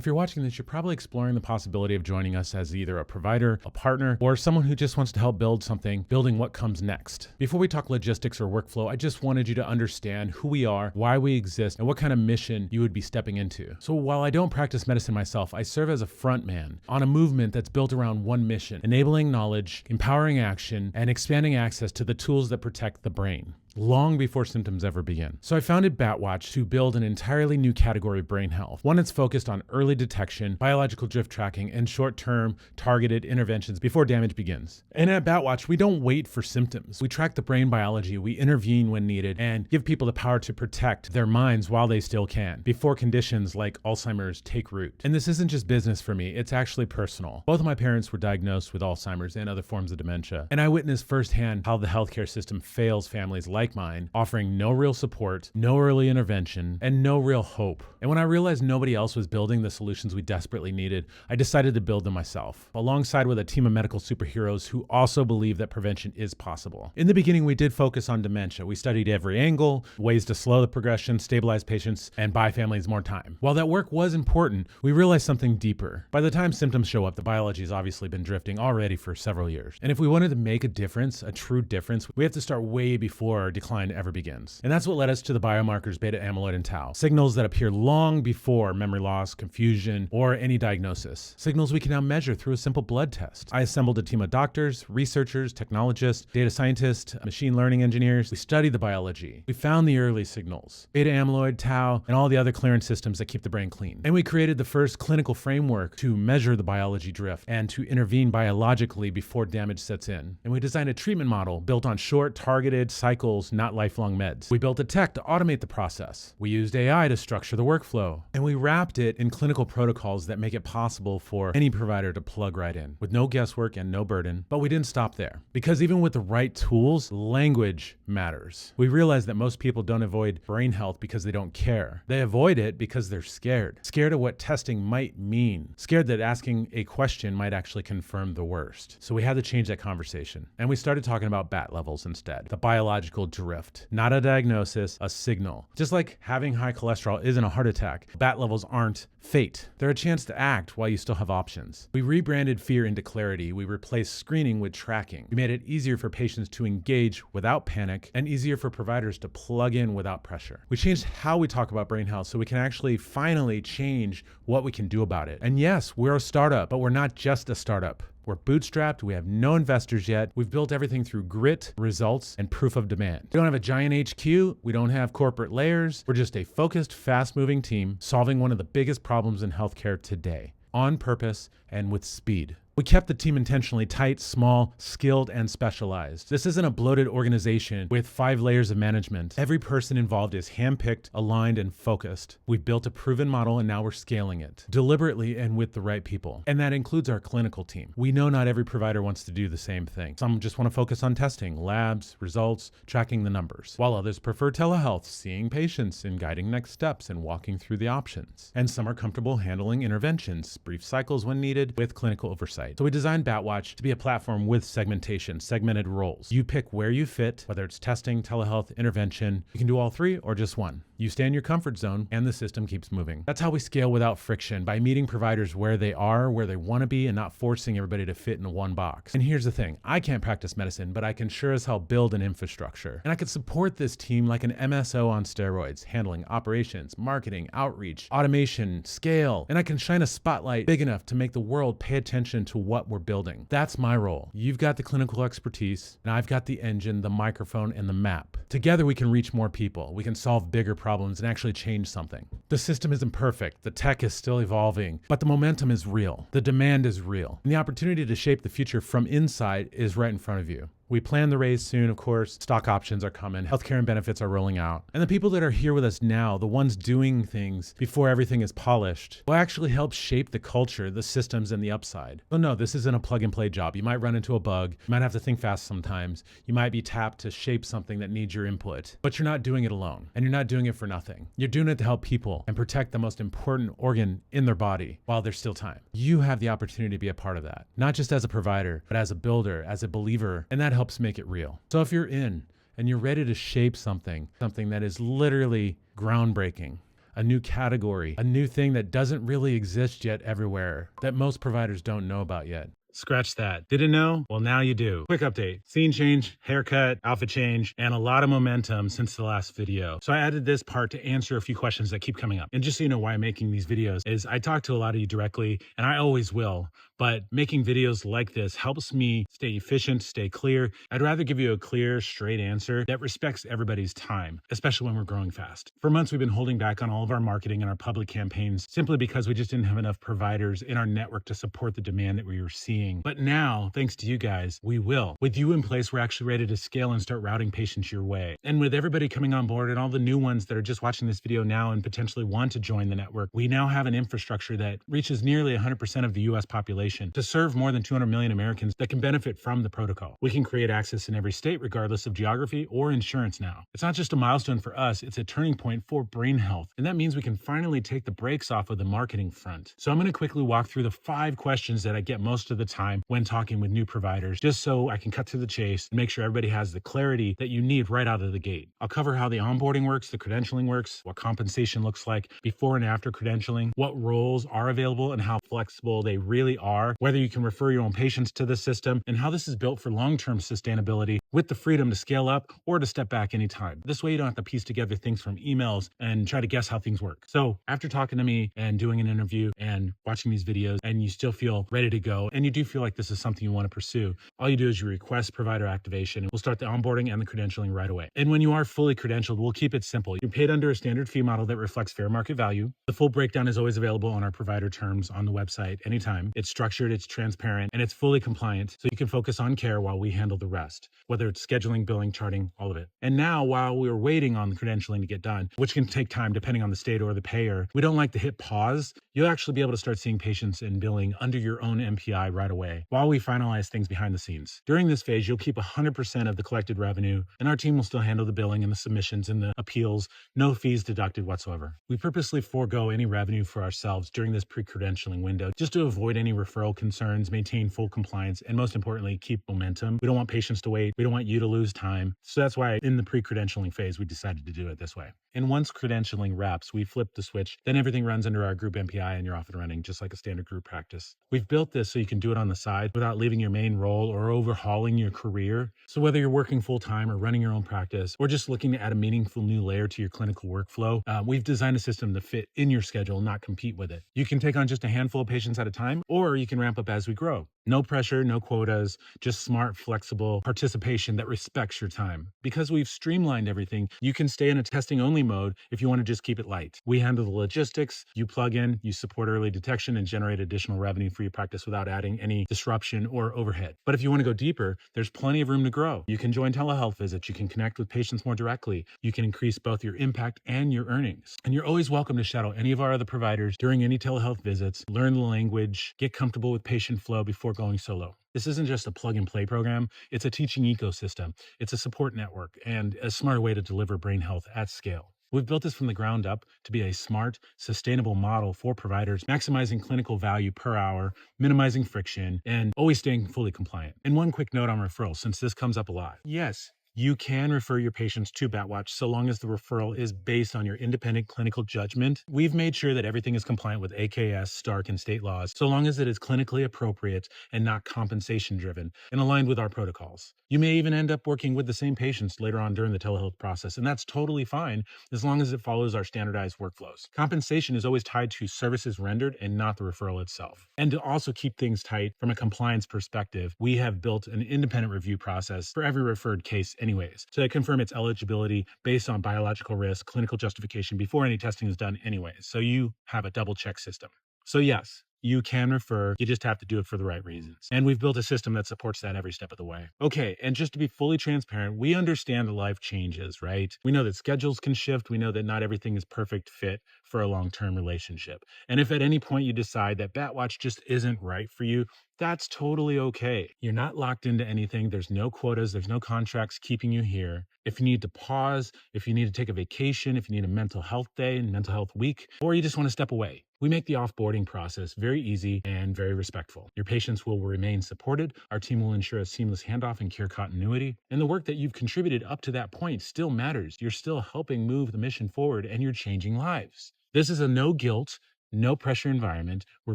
If you're watching this, you're probably exploring the possibility of joining us as either a provider, a partner, or someone who just wants to help building what comes next. Before we talk logistics or workflow, I just wanted you to understand who we are, why we exist, and what kind of mission you would be stepping into. So while I don't practice medicine myself, I serve as a front man on a movement that's built around one mission: enabling knowledge, empowering action, and expanding access to the tools that protect the brain, long before symptoms ever begin. So I founded BatWatch to build an entirely new category of brain health, one that's focused on early detection, biological drift tracking, and short-term targeted interventions before damage begins. And at BatWatch, we don't wait for symptoms. We track the brain biology, we intervene when needed, and give people the power to protect their minds while they still can, before conditions like Alzheimer's take root. And this isn't just business for me, it's actually personal. Both of my parents were diagnosed with Alzheimer's and other forms of dementia, and I witnessed firsthand how the healthcare system fails families like mine, offering no real support, no early intervention, and no real hope. And when I realized nobody else was building the solutions we desperately needed, I decided to build them myself, alongside with a team of medical superheroes who also believe that prevention is possible. In the beginning, we did focus on dementia. We studied every angle, ways to slow the progression, stabilize patients, and buy families more time. While that work was important, we realized something deeper. By the time symptoms show up, the biology has obviously been drifting already for several years. And if we wanted to make a difference, a true difference, we have to start way before decline ever begins. And that's what led us to the biomarkers beta-amyloid and tau, signals that appear long before memory loss, confusion, or any diagnosis. Signals we can now measure through a simple blood test. I assembled a team of doctors, researchers, technologists, data scientists, machine learning engineers. We studied the biology. We found the early signals, beta-amyloid, tau, and all the other clearance systems that keep the brain clean. And we created the first clinical framework to measure the biology drift and to intervene biologically before damage sets in. And we designed a treatment model built on short, targeted cycles, not lifelong meds. We built a tech to automate the process. We used AI to structure the workflow. And we wrapped it in clinical protocols that make it possible for any provider to plug right in, with no guesswork and no burden. But we didn't stop there, because even with the right tools, language matters. We realized that most people don't avoid brain health because they don't care. They avoid it because they're scared. Scared of what testing might mean. Scared that asking a question might actually confirm the worst. So we had to change that conversation. And we started talking about BAT levels instead. The biological drift. Not a diagnosis, a signal. Just like having high cholesterol isn't a heart attack, BAT levels aren't fate. They're a chance to act while you still have options. We rebranded fear into clarity. We replaced screening with tracking. We made it easier for patients to engage without panic and easier for providers to plug in without pressure. We changed how we talk about brain health so we can actually finally change what we can do about it. And yes, we're a startup, but we're not just a startup. We're bootstrapped, we have no investors yet. We've built everything through grit, results, and proof of demand. We don't have a giant HQ, we don't have corporate layers. We're just a focused, fast-moving team solving one of the biggest problems in healthcare today, on purpose and with speed. We kept the team intentionally tight, small, skilled, and specialized. This isn't a bloated organization with 5 layers of management. Every person involved is handpicked, aligned, and focused. We've built a proven model and now we're scaling it deliberately and with the right people. And that includes our clinical team. We know not every provider wants to do the same thing. Some just want to focus on testing, labs, results, tracking the numbers, while others prefer telehealth, seeing patients and guiding next steps and walking through the options. And some are comfortable handling interventions, brief cycles when needed, with clinical oversight. So we designed BatWatch to be a platform with segmentation, segmented roles. You pick where you fit, whether it's testing, telehealth, intervention. You can do all 3 or just one. You stay in your comfort zone and the system keeps moving. That's how we scale without friction, by meeting providers where they are, where they want to be, and not forcing everybody to fit in one box. And here's the thing, I can't practice medicine, but I can sure as hell build an infrastructure. And I can support this team like an MSO on steroids, handling operations, marketing, outreach, automation, scale. And I can shine a spotlight big enough to make the world pay attention to what we're building. That's my role. You've got the clinical expertise, and I've got the engine, the microphone, and the map. Together we can reach more people. We can solve bigger problems and actually change something. The system isn't perfect. The tech is still evolving, but the momentum is real. The demand is real. And the opportunity to shape the future from inside is right in front of you. We plan the raise soon, of course. Stock options are coming. Healthcare and benefits are rolling out. And the people that are here with us now, the ones doing things before everything is polished, will actually help shape the culture, the systems, and the upside. So no, this isn't a plug-and-play job. You might run into a bug. You might have to think fast sometimes. You might be tapped to shape something that needs your input. But you're not doing it alone. And you're not doing it for nothing. You're doing it to help people and protect the most important organ in their body while there's still time. You have the opportunity to be a part of that. Not just as a provider, but as a builder, as a believer. And that helps make it real. So if you're in and you're ready to shape something that is literally groundbreaking, a new category, a new thing that doesn't really exist yet everywhere, that most providers don't know about yet. Scratch that. Didn't know? Well, now you do. Quick update. Scene change, haircut, outfit change, and a lot of momentum since the last video. So I added this part to answer a few questions that keep coming up. And just so you know why I'm making these videos is I talk to a lot of you directly, and I always will. But making videos like this helps me stay efficient, stay clear. I'd rather give you a clear, straight answer that respects everybody's time, especially when we're growing fast. For months, we've been holding back on all of our marketing and our public campaigns simply because we just didn't have enough providers in our network to support the demand that we were seeing. But now, thanks to you guys, we will. With you in place, we're actually ready to scale and start routing patients your way. And with everybody coming on board and all the new ones that are just watching this video now and potentially want to join the network, we now have an infrastructure that reaches nearly 100% of the US population to serve more than 200 million Americans that can benefit from the protocol. We can create access in every state, regardless of geography or insurance now. It's not just a milestone for us, it's a turning point for brain health. And that means we can finally take the brakes off of the marketing front. So I'm going to quickly walk through the 5 questions that I get most of the time when talking with new providers, just so I can cut to the chase and make sure everybody has the clarity that you need right out of the gate. I'll cover how the onboarding works, the credentialing works, what compensation looks like before and after credentialing, what roles are available and how flexible they really are, whether you can refer your own patients to the system, and how this is built for long-term sustainability with the freedom to scale up or to step back anytime. This way you don't have to piece together things from emails and try to guess how things work. So after talking to me and doing an interview and watching these videos and you still feel ready to go and you do feel like this is something you want to pursue, all you do is you request provider activation and we'll start the onboarding and the credentialing right away. And when you are fully credentialed, we'll keep it simple. You're paid under a standard fee model that reflects fair market value. The full breakdown is always available on our provider terms on the website anytime. It's structured, it's transparent, and it's fully compliant, so you can focus on care while we handle the rest, whether it's scheduling, billing, charting, all of it. And now, while we're waiting on the credentialing to get done, which can take time depending on the state or the payer, we don't like to hit pause. You'll actually be able to start seeing patients and billing under your own MPI right away while we finalize things behind the scenes. During this phase, you'll keep 100% of the collected revenue, and our team will still handle the billing and the submissions and the appeals, no fees deducted whatsoever. We purposely forego any revenue for ourselves during this pre-credentialing window just to avoid any referral concerns, maintain full compliance, and most importantly, keep momentum. We don't want patients to wait. We don't want you to lose time. So that's why in the pre-credentialing phase, we decided to do it this way. And once credentialing wraps, we flip the switch, then everything runs under our group MPI and you're off and running, just like a standard group practice. We've built this so you can do it on the side without leaving your main role or overhauling your career. So whether you're working full-time or running your own practice, or just looking to add a meaningful new layer to your clinical workflow, we've designed a system to fit in your schedule, not compete with it. You can take on just a handful of patients at a time, or you can ramp up as we grow. No pressure, no quotas, just smart, flexible participation that respects your time. Because we've streamlined everything, you can stay in a testing-only mode if you want to just keep it light. We handle the logistics, you plug in, you support early detection and generate additional revenue for your practice without adding any disruption or overhead. But if you want to go deeper, there's plenty of room to grow. You can join telehealth visits, you can connect with patients more directly, you can increase both your impact and your earnings. And you're always welcome to shadow any of our other providers during any telehealth visits, learn the language, get comfortable with patient flow before going solo. This isn't just a plug-and-play program, it's a teaching ecosystem, it's a support network, and a smart way to deliver brain health at scale. We've built this from the ground up to be a smart, sustainable model for providers, maximizing clinical value per hour, minimizing friction, and always staying fully compliant. And one quick note on referrals, since this comes up a lot. Yes, you can refer your patients to BatWatch so long as the referral is based on your independent clinical judgment. We've made sure that everything is compliant with AKS, Stark, and state laws, so long as it is clinically appropriate and not compensation driven and aligned with our protocols. You may even end up working with the same patients later on during the telehealth process, and that's totally fine as long as it follows our standardized workflows. Compensation is always tied to services rendered and not the referral itself. And to also keep things tight from a compliance perspective, we have built an independent review process for every referred case anyways, so I confirm its eligibility based on biological risk, clinical justification before any testing is done anyways. So you have a double check system. So yes, you can refer, you just have to do it for the right reasons. And we've built a system that supports that every step of the way. Okay, and just to be fully transparent, we understand that life changes, right? We know that schedules can shift. We know that not everything is perfect fit for a long-term relationship. And if at any point you decide that BatWatch just isn't right for you, that's totally okay. You're not locked into anything. There's no quotas. There's no contracts keeping you here. If you need to pause, if you need to take a vacation, if you need a mental health day and mental health week, or you just want to step away, we make the offboarding process very easy and very respectful. Your patients will remain supported. Our team will ensure a seamless handoff and care continuity. And the work that you've contributed up to that point still matters. You're still helping move the mission forward and you're changing lives. This is a no guilt, no pressure environment. We're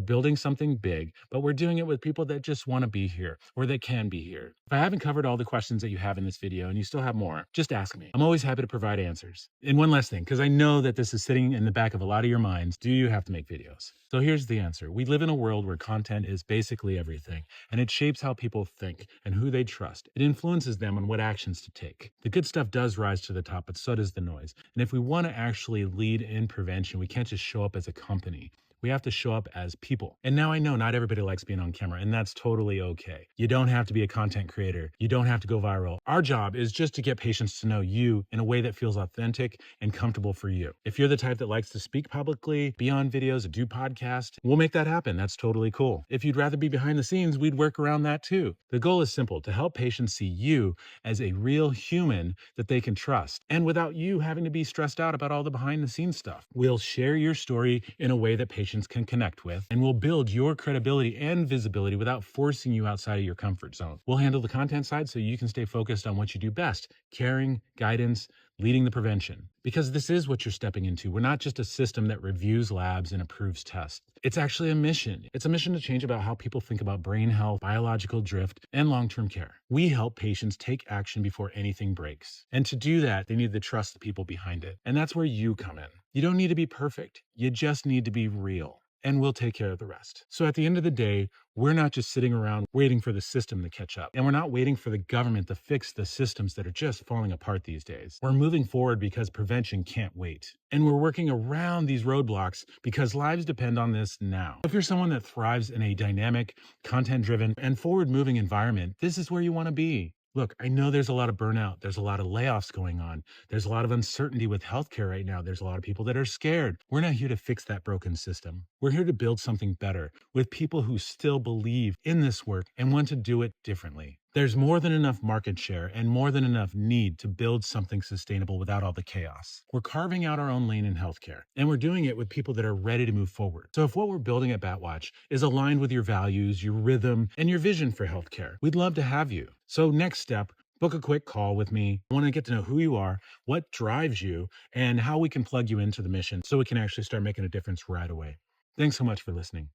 building something big, but we're doing it with people that just want to be here or that can be here. If I haven't covered all the questions that you have in this video and you still have more, just ask me. I'm always happy to provide answers. And one last thing, because I know that this is sitting in the back of a lot of your minds, do you have to make videos? So here's the answer. We live in a world where content is basically everything, and it shapes how people think and who they trust. It influences them on what actions to take. The good stuff does rise to the top, but so does the noise. And if we want to actually lead in prevention, we can't just show up as a company. We have to show up as people. And now I know not everybody likes being on camera, and that's totally okay. You don't have to be a content creator. You don't have to go viral. Our job is just to get patients to know you in a way that feels authentic and comfortable for you. If you're the type that likes to speak publicly, be on videos, do podcasts, we'll make that happen. That's totally cool. If you'd rather be behind the scenes, we'd work around that too. The goal is simple: to help patients see you as a real human that they can trust, and without you having to be stressed out about all the behind the scenes stuff. We'll share your story in a way that patients can connect with, and we'll build your credibility and visibility without forcing you outside of your comfort zone. We'll handle the content side so you can stay focused on what you do best: caring, guidance, leading the prevention. Because this is what you're stepping into. We're not just a system that reviews labs and approves tests. It's actually a mission. It's a mission to change about how people think about brain health, biological drift, and long-term care. We help patients take action before anything breaks. And to do that, they need to trust the people behind it. And that's where you come in. You don't need to be perfect. You just need to be real. And we'll take care of the rest. So at the end of the day, we're not just sitting around waiting for the system to catch up. And we're not waiting for the government to fix the systems that are just falling apart these days. We're moving forward because prevention can't wait. And we're working around these roadblocks because lives depend on this now. If you're someone that thrives in a dynamic, content-driven, and forward-moving environment, this is where you want to be. Look, I know there's a lot of burnout. There's a lot of layoffs going on. There's a lot of uncertainty with healthcare right now. There's a lot of people that are scared. We're not here to fix that broken system. We're here to build something better with people who still believe in this work and want to do it differently. There's more than enough market share and more than enough need to build something sustainable without all the chaos. We're carving out our own lane in healthcare, and we're doing it with people that are ready to move forward. So if what we're building at Batwatch is aligned with your values, your rhythm, and your vision for healthcare, we'd love to have you. So next step, book a quick call with me. I want to get to know who you are, what drives you, and how we can plug you into the mission so we can actually start making a difference right away. Thanks so much for listening.